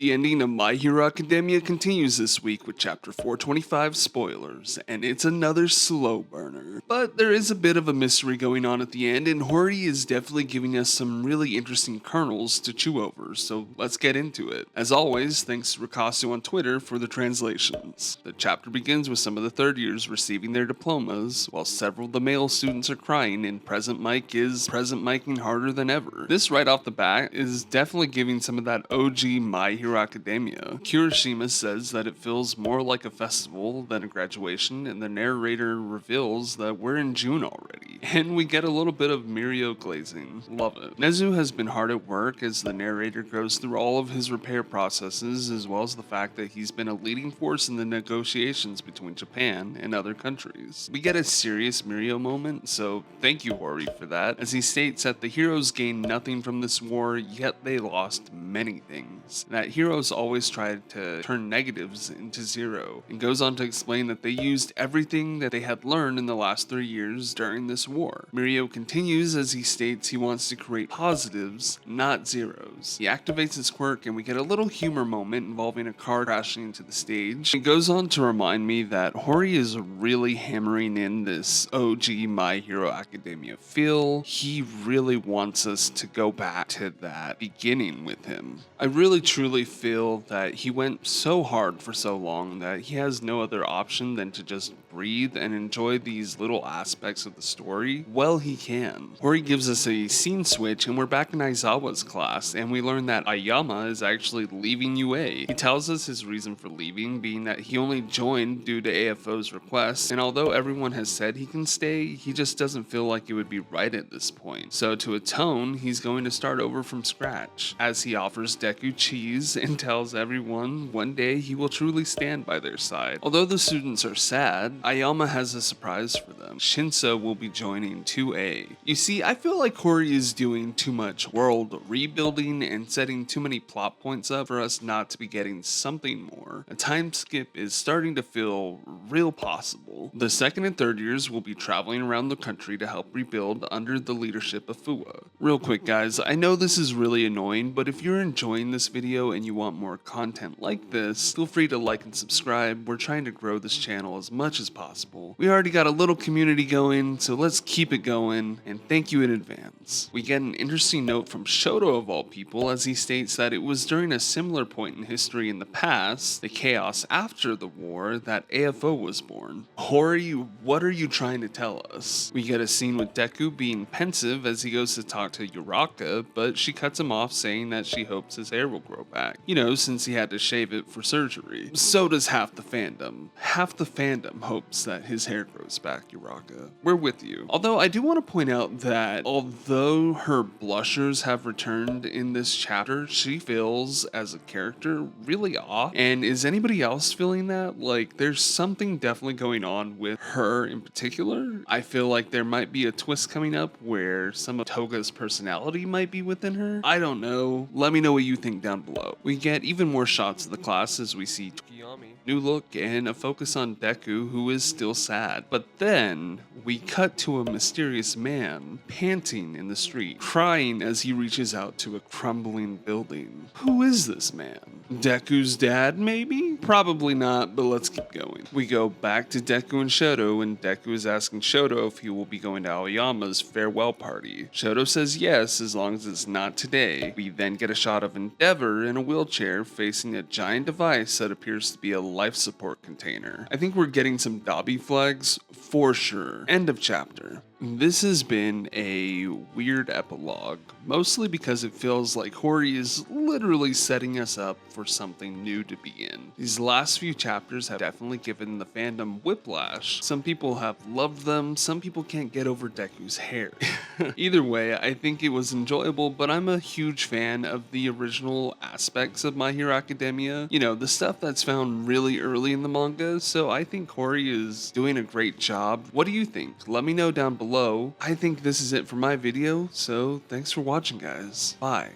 The ending of My Hero Academia continues this week with chapter 425 spoilers, and it's another slow burner. But there is a bit of a mystery going on at the end, and Hori is definitely giving us some really interesting kernels to chew over, so let's get into it. As always, thanks to Rikasu on Twitter for the translations. The chapter begins with some of the third years receiving their diplomas, while several of the male students are crying, and Present Mike is present miking harder than ever. This right off the bat is definitely giving some of that OG My Hero Academia. Kirishima says that it feels more like a festival than a graduation, and the narrator reveals that we're in June already. And we get a little bit of mirio glazing. Love it. Nezu has been hard at work as the narrator goes through all of his repair processes, as well as the fact that he's been a leading force in the negotiations between Japan and other countries. We get a serious mirio moment, so thank you Hori for that, as he states that the heroes gained nothing from this war, yet they lost many things. That heroes always tried to turn negatives into zero, and goes on to explain that they used everything that they had learned in the last 3 years during this war. Mirio continues as he states he wants to create positives, not zeros. He activates his quirk and we get a little humor moment involving a car crashing into the stage. It goes on to remind me that Hori is really hammering in this OG My Hero Academia feel. He really wants us to go back to that beginning with him. I really truly feel that he went so hard for so long that he has no other option than to just breathe and enjoy these little aspects of the story while he can. Hori gives us a scene switch and we're back in Aizawa's class, and we learn that Ayama is actually leaving UA. He tells us his reason for leaving being that he only joined due to AFO's request, and although everyone has said he can stay, he just doesn't feel like it would be right at this point. So to atone, he's going to start over from scratch, as he offers Deku cheese and tells everyone one day he will truly stand by their side. Although the students are sad, Ayama has a surprise for them. Shinso will be joining 2A. You see, I feel like Hori is doing too much world rebuilding and setting too many plot points up for us not to be getting something more. A time skip is starting to feel real possible. The second and third years will be traveling around the country to help rebuild under the leadership of Fuwa. Real quick guys, I know this is really annoying, but if you're enjoying this video and you want more content like this, feel free to like and subscribe. We're trying to grow this channel as much as possible. We already got a little community going, so let's keep it going, and thank you in advance. We get an interesting note from Shoto of all people, as he states that it was during a similar point in history in the past, the chaos after the war, that AFO was born. Hori, what are you trying to tell us? We get a scene with Deku being pensive as he goes to talk to Uraka, but she cuts him off saying that she hopes his hair will grow back. You know, since he had to shave it for surgery. So does half the fandom. Half the fandom hopes that his hair grows back, Uraka. We're with you. Although I do want to point out that although her blushers have returned in this chapter, she feels as a character really off. And is anybody else feeling that? Like, there's something definitely going on with her in particular. I feel like there might be a twist coming up where some of Toga's personality might be within her. I don't know. Let me know what you think down below. We get even more shots of the class as we see Tokiyami, new look, and a focus on Deku, who is still sad. But then we cut to a mysterious man panting in the street, crying as he reaches out to a crumbling building. Who is this man? Deku's dad, maybe? Probably not, but let's keep going. We go back to Deku and Shoto, and Deku is asking Shoto if he will be going to Aoyama's farewell party. Shoto says yes, as long as it's not today. We then get a shot of Endeavor in a wheelchair facing a giant device that appears to be a life support container. I think we're getting some Dobby flags for sure. End of chapter. This has been a weird epilogue, mostly because it feels like Hori is literally setting us up for something new to begin. These last few chapters have definitely given the fandom whiplash. Some people have loved them, some people can't get over Deku's hair. Either way, I think it was enjoyable, but I'm a huge fan of the original aspects of My Hero Academia. You know, the stuff that's found really early in the manga, so I think Hori is doing a great job. What do you think? Let me know down below. I think this is it for my video, so thanks for watching guys. Bye.